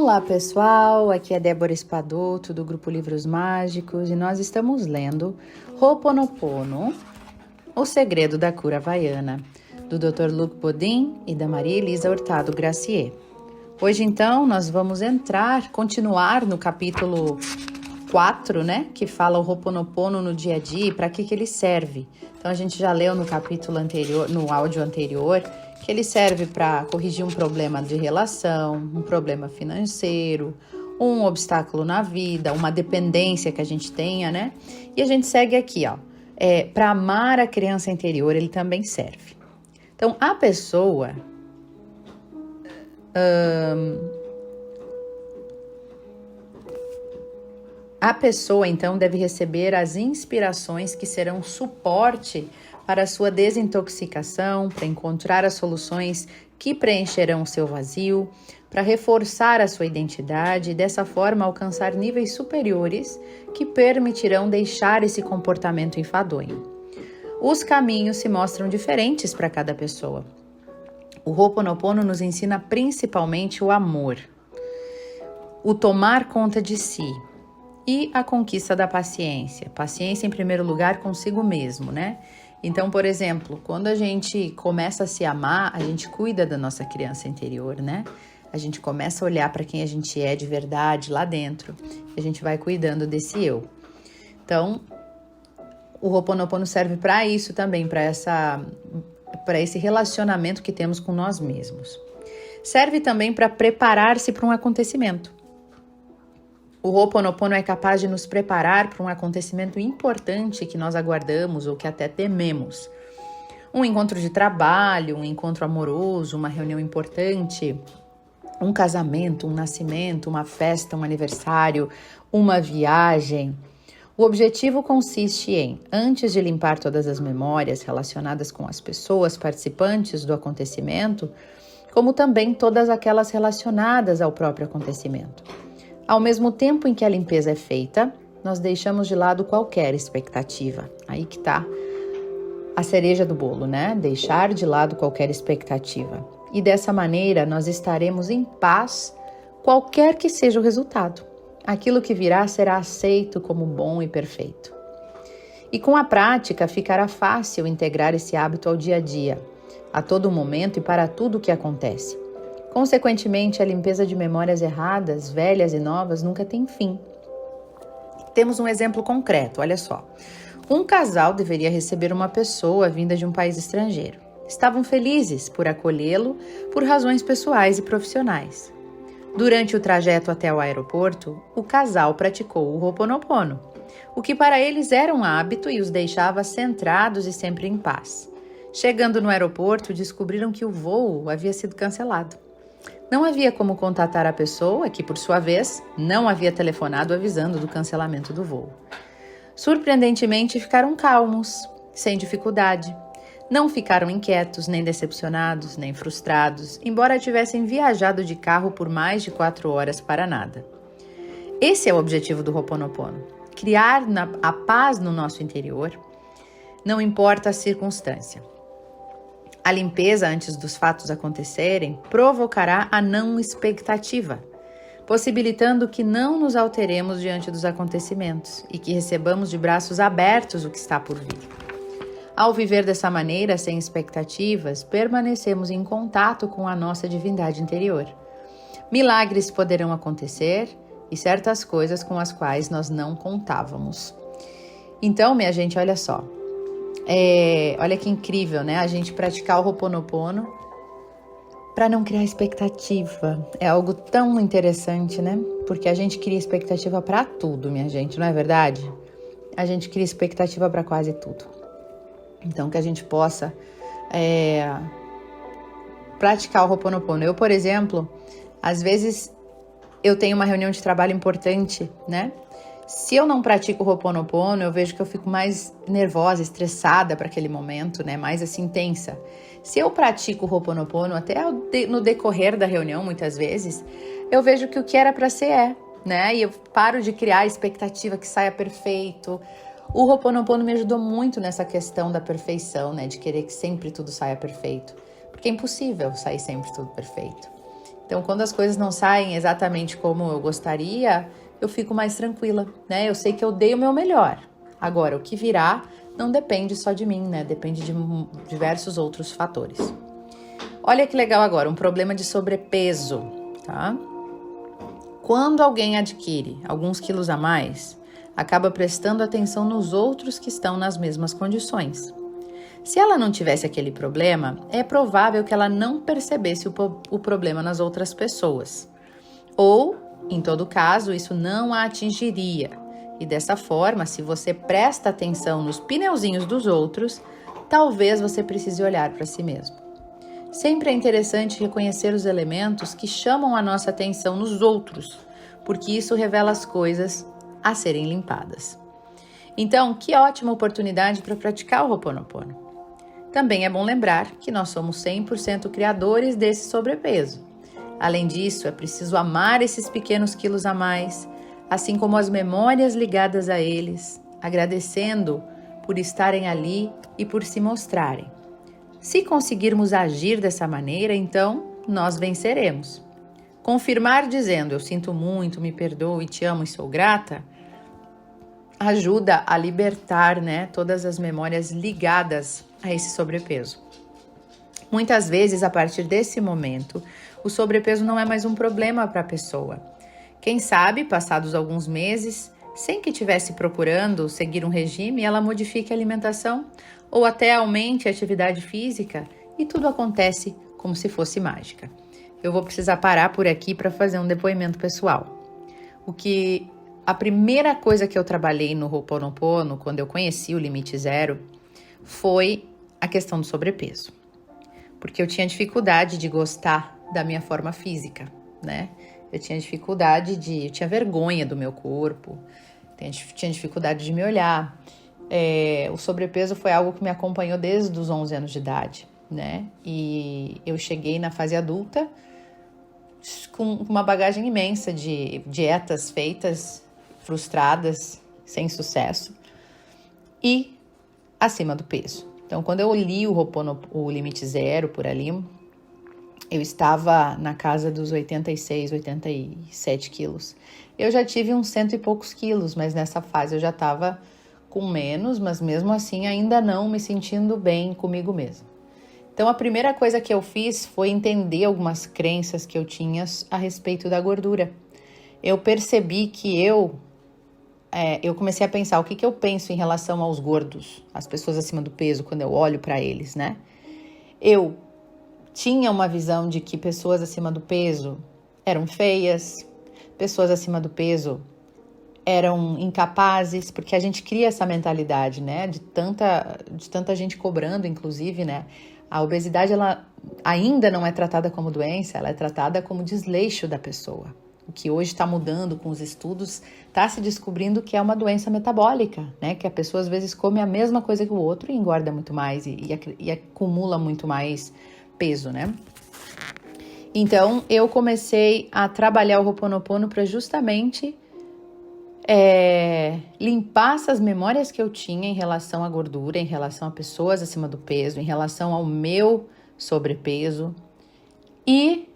Olá pessoal, aqui é Débora Espadoto do Grupo Livros Mágicos e nós estamos lendo Ho'oponopono, O Segredo da Cura Havaiana, do Dr. Luc Bodin e da Maria Elisa Hurtado Gracier. Hoje então nós vamos continuar no capítulo 4, né, que fala o Ho'oponopono no dia a dia e para que ele serve. Então a gente já leu no capítulo anterior, no áudio anterior, que ele serve para corrigir um problema de relação, um problema financeiro, um obstáculo na vida, uma dependência que a gente tenha, né? E a gente segue aqui, ó. Para amar a criança interior, ele também serve. Então, a pessoa... A pessoa, então, deve receber as inspirações que serão suporte para a sua desintoxicação, para encontrar as soluções que preencherão o seu vazio, para reforçar a sua identidade e, dessa forma, alcançar níveis superiores que permitirão deixar esse comportamento enfadonho. Os caminhos se mostram diferentes para cada pessoa. O Ho'oponopono nos ensina principalmente o amor, o tomar conta de si, e a conquista da paciência. Paciência em primeiro lugar consigo mesmo, né? Então, por exemplo, quando a gente começa a se amar, a gente cuida da nossa criança interior, né? A gente começa a olhar para quem a gente é de verdade lá dentro. A gente vai cuidando desse eu. Então, o Ho'oponopono serve para isso também, para esse relacionamento que temos com nós mesmos. Serve também para preparar-se para um acontecimento. O Ho'oponopono é capaz de nos preparar para um acontecimento importante que nós aguardamos ou que até tememos. Um encontro de trabalho, um encontro amoroso, uma reunião importante, um casamento, um nascimento, uma festa, um aniversário, uma viagem. O objetivo consiste em, antes de limpar todas as memórias relacionadas com as pessoas participantes do acontecimento, como também todas aquelas relacionadas ao próprio acontecimento. Ao mesmo tempo em que a limpeza é feita, nós deixamos de lado qualquer expectativa. Aí que tá a cereja do bolo, né? Deixar de lado qualquer expectativa. E dessa maneira, nós estaremos em paz, qualquer que seja o resultado. Aquilo que virá será aceito como bom e perfeito. E com a prática, ficará fácil integrar esse hábito ao dia a dia, a todo momento e para tudo o que acontece. Consequentemente, a limpeza de memórias erradas, velhas e novas, nunca tem fim. Temos um exemplo concreto, olha só. Um casal deveria receber uma pessoa vinda de um país estrangeiro. Estavam felizes por acolhê-lo por razões pessoais e profissionais. Durante o trajeto até o aeroporto, o casal praticou o Ho'oponopono, o que para eles era um hábito e os deixava centrados e sempre em paz. Chegando no aeroporto, descobriram que o voo havia sido cancelado. Não havia como contatar a pessoa, que por sua vez não havia telefonado avisando do cancelamento do voo. Surpreendentemente, ficaram calmos, sem dificuldade. Não ficaram inquietos, nem decepcionados, nem frustrados, embora tivessem viajado de carro por mais de 4 horas para nada. Esse é o objetivo do Ho'oponopono: criar a paz no nosso interior, não importa a circunstância. A limpeza antes dos fatos acontecerem provocará a não expectativa, possibilitando que não nos alteremos diante dos acontecimentos e que recebamos de braços abertos o que está por vir. Ao viver dessa maneira, sem expectativas, permanecemos em contato com a nossa divindade interior. Milagres poderão acontecer e certas coisas com as quais nós não contávamos. Então, minha gente, olha só. Olha que incrível, né? A gente praticar o Ho'oponopono para não criar expectativa. É algo tão interessante, né? Porque a gente cria expectativa para tudo, minha gente, não é verdade? A gente cria expectativa para quase tudo. Então, que a gente possa praticar o Ho'oponopono. Eu, por exemplo, às vezes eu tenho uma reunião de trabalho importante, né? Se eu não pratico o Ho'oponopono, eu vejo que eu fico mais nervosa, estressada para aquele momento, né? Mais assim, tensa. Se eu pratico o Ho'oponopono, até no decorrer da reunião, muitas vezes, eu vejo que o que era para ser né? E eu paro de criar a expectativa que saia perfeito. O Ho'oponopono me ajudou muito nessa questão da perfeição, né? De querer que sempre tudo saia perfeito. Porque é impossível sair sempre tudo perfeito. Então, quando as coisas não saem exatamente como eu gostaria, eu fico mais tranquila, né? Eu sei que eu dei o meu melhor. Agora, o que virá não depende só de mim, né? Depende de diversos outros fatores. Olha que legal agora, um problema de sobrepeso, tá? Quando alguém adquire alguns quilos a mais, acaba prestando atenção nos outros que estão nas mesmas condições. Se ela não tivesse aquele problema, é provável que ela não percebesse o problema nas outras pessoas. Ou, em todo caso, isso não a atingiria. E dessa forma, se você presta atenção nos pneuzinhos dos outros, talvez você precise olhar para si mesmo. Sempre é interessante reconhecer os elementos que chamam a nossa atenção nos outros, porque isso revela as coisas a serem limpadas. Então, que ótima oportunidade para praticar o Ho'oponopono. Também é bom lembrar que nós somos 100% criadores desse sobrepeso. Além disso, é preciso amar esses pequenos quilos a mais, assim como as memórias ligadas a eles, agradecendo por estarem ali e por se mostrarem. Se conseguirmos agir dessa maneira, então nós venceremos. Confirmar dizendo eu sinto muito, me perdoo, te amo e sou grata, ajuda a libertar, né, todas as memórias ligadas a esse sobrepeso. Muitas vezes, a partir desse momento, o sobrepeso não é mais um problema para a pessoa. Quem sabe, passados alguns meses, sem que estivesse procurando seguir um regime, ela modifique a alimentação ou até aumente a atividade física e tudo acontece como se fosse mágica. Eu vou precisar parar por aqui para fazer um depoimento pessoal. A primeira coisa que eu trabalhei no Ho'oponopono, quando eu conheci o Limite Zero, foi a questão do sobrepeso. Porque eu tinha dificuldade de gostar da minha forma física, né? Eu tinha vergonha do meu corpo, tinha dificuldade de me olhar. O sobrepeso foi algo que me acompanhou desde os 11 anos de idade, né? E eu cheguei na fase adulta com uma bagagem imensa de dietas feitas, frustradas, sem sucesso e acima do peso. Então, quando eu li o Limite Zero por ali, eu estava na casa dos 86, 87 quilos. Eu já tive uns 100 e poucos quilos, mas nessa fase eu já estava com menos, mas mesmo assim ainda não me sentindo bem comigo mesma. Então, a primeira coisa que eu fiz foi entender algumas crenças que eu tinha a respeito da gordura. Eu percebi que eu comecei a pensar o que eu penso em relação aos gordos, as pessoas acima do peso, quando eu olho para eles, né? Eu tinha uma visão de que pessoas acima do peso eram feias, pessoas acima do peso eram incapazes, porque a gente cria essa mentalidade, né? De tanta gente cobrando, inclusive, né? A obesidade, ela ainda não é tratada como doença, ela é tratada como desleixo da pessoa. O que hoje está mudando com os estudos, está se descobrindo que é uma doença metabólica, né? Que a pessoa às vezes come a mesma coisa que o outro e engorda muito mais e acumula muito mais peso, né? Então, eu comecei a trabalhar o Ho'oponopono para justamente limpar essas memórias que eu tinha em relação à gordura, em relação a pessoas acima do peso, em relação ao meu sobrepeso e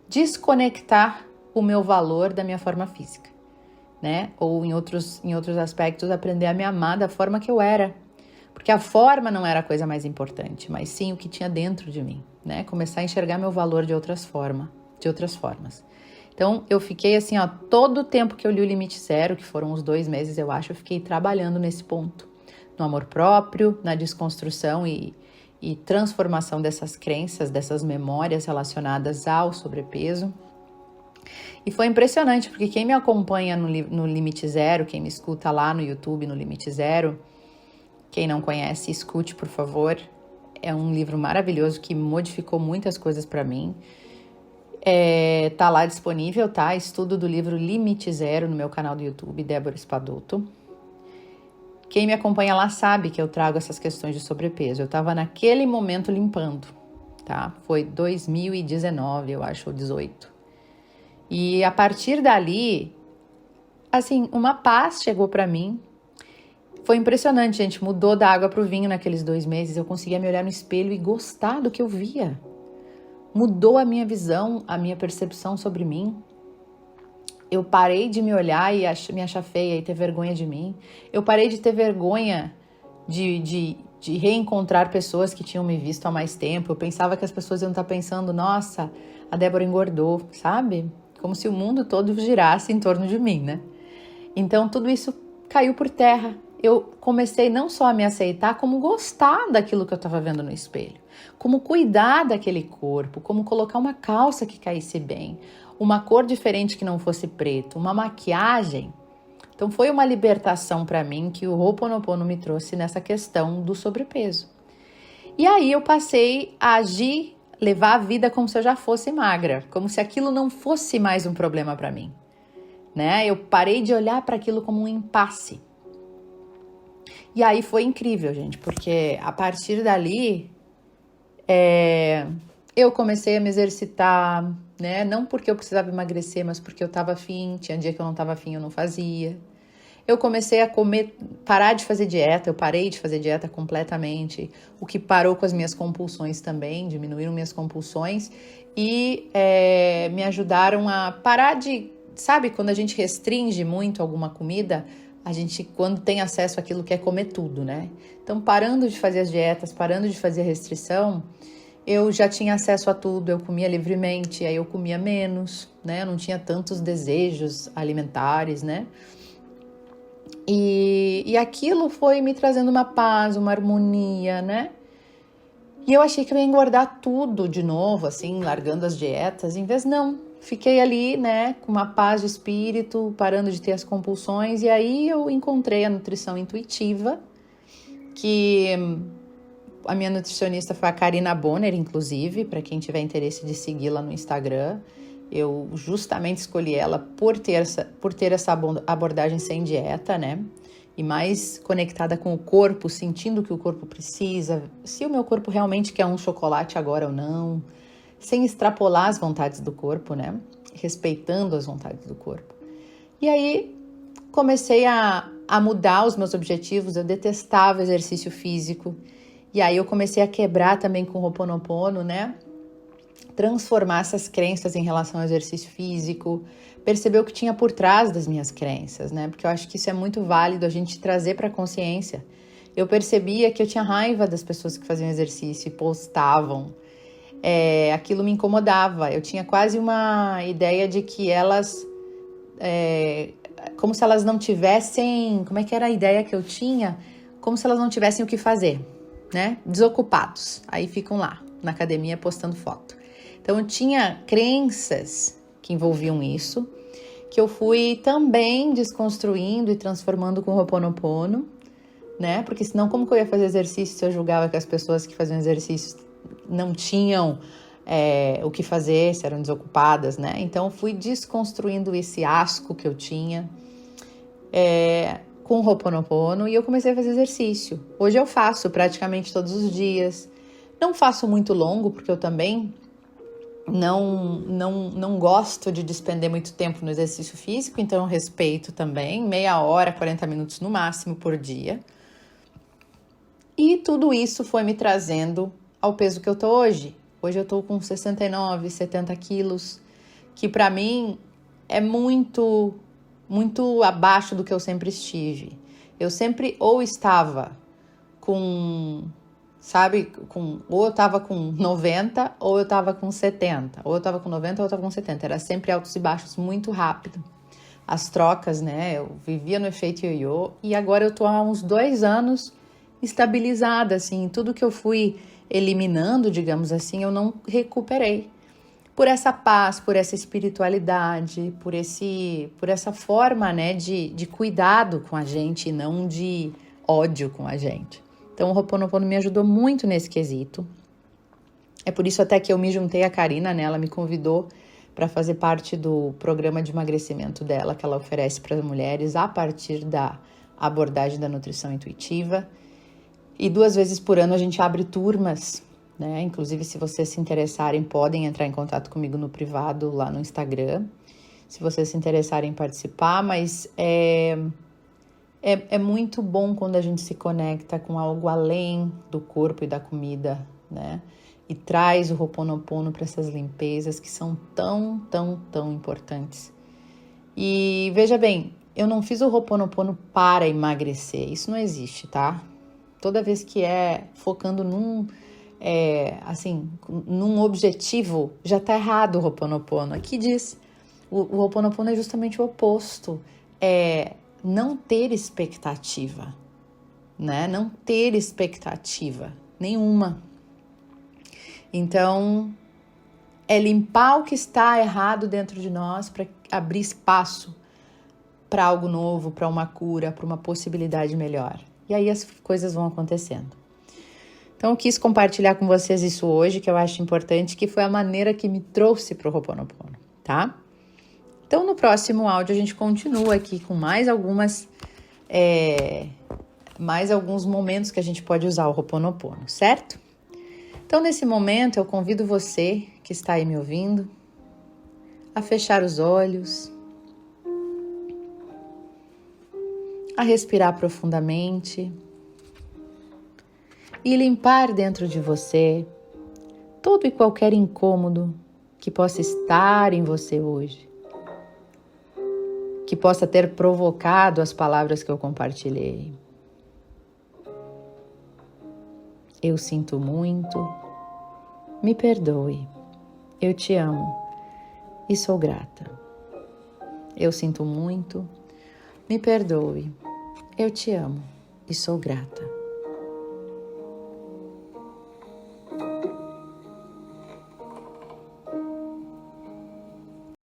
desconectar o meu valor da minha forma física, né? Ou em outros aspectos, aprender a me amar da forma que eu era. Porque a forma não era a coisa mais importante, mas sim o que tinha dentro de mim, né? Começar a enxergar meu valor de outras formas. Então, eu fiquei assim, todo o tempo que eu li o Limite Zero, que foram uns 2 meses, eu acho, eu fiquei trabalhando nesse ponto. No amor próprio, na desconstrução e transformação dessas crenças, dessas memórias relacionadas ao sobrepeso. E foi impressionante, porque quem me acompanha no Limite Zero, quem me escuta lá no YouTube, no Limite Zero, quem não conhece, escute, por favor. É um livro maravilhoso que modificou muitas coisas para mim. Tá lá disponível, tá? Estudo do livro Limite Zero no meu canal do YouTube, Débora Espadoto. Quem me acompanha lá sabe que eu trago essas questões de sobrepeso. Eu tava naquele momento limpando, tá? Foi 2019, eu acho, ou 18. E a partir dali, assim, uma paz chegou pra mim. Foi impressionante, gente. Mudou da água pro vinho naqueles 2 meses. Eu conseguia me olhar no espelho e gostar do que eu via. mudou a minha visão, a minha percepção sobre mim. Eu parei de me olhar e me achar feia e ter vergonha de mim. Eu parei de ter vergonha de reencontrar pessoas que tinham me visto há mais tempo. Eu pensava que as pessoas iam estar pensando, nossa, a Débora engordou, sabe? Como se o mundo todo girasse em torno de mim, né? Então tudo isso caiu por terra. Eu comecei não só a me aceitar, como gostar daquilo que eu estava vendo no espelho. Como cuidar daquele corpo, como colocar uma calça que caísse bem, uma cor diferente que não fosse preto, uma maquiagem. Então foi uma libertação para mim que o Ho'oponopono me trouxe nessa questão do sobrepeso. E aí eu passei a agir, levar a vida como se eu já fosse magra, como se aquilo não fosse mais um problema para mim, né? Eu parei de olhar para aquilo como um impasse. E aí foi incrível, gente, porque a partir dali eu comecei a me exercitar, né? Não porque eu precisava emagrecer, mas porque eu estava afim. Tinha dia que eu não estava afim, eu não fazia. Eu comecei a comer, parar de fazer dieta, eu parei de fazer dieta completamente, o que parou com as minhas compulsões também, diminuíram minhas compulsões e me ajudaram a parar de, sabe, quando a gente restringe muito alguma comida, a gente, quando tem acesso àquilo, quer comer tudo, né? Então, parando de fazer as dietas, parando de fazer a restrição, eu já tinha acesso a tudo, eu comia livremente, aí eu comia menos, né? Eu não tinha tantos desejos alimentares, né? E aquilo foi me trazendo uma paz, uma harmonia, né? E eu achei que eu ia engordar tudo de novo, assim, largando as dietas. Em vez, não. Fiquei ali, né, com uma paz de espírito, parando de ter as compulsões. E aí eu encontrei a nutrição intuitiva, que a minha nutricionista foi a Karina Bonner, inclusive, para quem tiver interesse de segui-la no Instagram. Eu justamente escolhi ela por ter essa abordagem sem dieta, né? E mais conectada com o corpo, sentindo o que o corpo precisa, se o meu corpo realmente quer um chocolate agora ou não, sem extrapolar as vontades do corpo, né? Respeitando as vontades do corpo. E aí comecei a mudar os meus objetivos, eu detestava exercício físico. E aí eu comecei a quebrar também com o Ho'oponopono, né? Transformar essas crenças em relação ao exercício físico, perceber o que tinha por trás das minhas crenças, né? Porque eu acho que isso é muito válido a gente trazer para a consciência. Eu percebia que eu tinha raiva das pessoas que faziam exercício e postavam. Aquilo me incomodava. Eu tinha quase uma ideia de que elas, como se elas não tivessem, como é que era a ideia que eu tinha? Como se elas não tivessem o que fazer, né? Desocupados. Aí ficam lá na academia postando foto. Então, eu tinha crenças que envolviam isso, que eu fui também desconstruindo e transformando com o Ho'oponopono, né? Porque senão, como que eu ia fazer exercício se eu julgava que as pessoas que faziam exercício não tinham o que fazer, se eram desocupadas, né? Então, eu fui desconstruindo esse asco que eu tinha com o Ho'oponopono e eu comecei a fazer exercício. Hoje eu faço praticamente todos os dias. Não faço muito longo, porque eu também não gosto de despender muito tempo no exercício físico, então eu respeito também, meia hora, 40 minutos no máximo por dia. E tudo isso foi me trazendo ao peso que eu tô hoje. Hoje eu tô com 69, 70 quilos, que para mim é muito, muito abaixo do que eu sempre estive. Eu sempre ou estava com... sabe, ou eu tava com 90 ou eu tava com 70, ou eu tava com 90 ou eu tava com 70, era sempre altos e baixos, muito rápido. As trocas, né, eu vivia no efeito ioiô e agora eu tô há uns 2 anos estabilizada, assim, tudo que eu fui eliminando, digamos assim, eu não recuperei. Por essa paz, por essa espiritualidade, por essa forma, né, de cuidado com a gente e não de ódio com a gente. Então, o Ho'oponopono me ajudou muito nesse quesito. É por isso até que eu me juntei à Karina, né? Ela me convidou para fazer parte do programa de emagrecimento dela, que ela oferece para as mulheres a partir da abordagem da nutrição intuitiva. E 2 vezes por ano a gente abre turmas, né? Inclusive, se vocês se interessarem, podem entrar em contato comigo no privado lá no Instagram. Se vocês se interessarem em participar, mas é muito bom quando a gente se conecta com algo além do corpo e da comida, né? e traz o Ho'oponopono para essas limpezas que são tão, tão, tão importantes. E veja bem, eu não fiz o Ho'oponopono para emagrecer, isso não existe, tá? Toda vez que é focando num objetivo, já tá errado o Ho'oponopono. Aqui diz, o Ho'oponopono é justamente o oposto, é não ter expectativa, né? Não ter expectativa nenhuma. Então, é limpar o que está errado dentro de nós para abrir espaço para algo novo, para uma cura, para uma possibilidade melhor. E aí as coisas vão acontecendo. Então, eu quis compartilhar com vocês isso hoje, que eu acho importante, que foi a maneira que me trouxe para o Ho'oponopono, tá? Então, no próximo áudio, a gente continua aqui com mais alguns momentos que a gente pode usar o Ho'oponopono, certo? Então, nesse momento, eu convido você que está aí me ouvindo a fechar os olhos, a respirar profundamente e limpar dentro de você todo e qualquer incômodo que possa estar em você hoje, que possa ter provocado as palavras que eu compartilhei. Eu sinto muito, me perdoe, eu te amo e sou grata. Eu sinto muito, me perdoe, eu te amo e sou grata.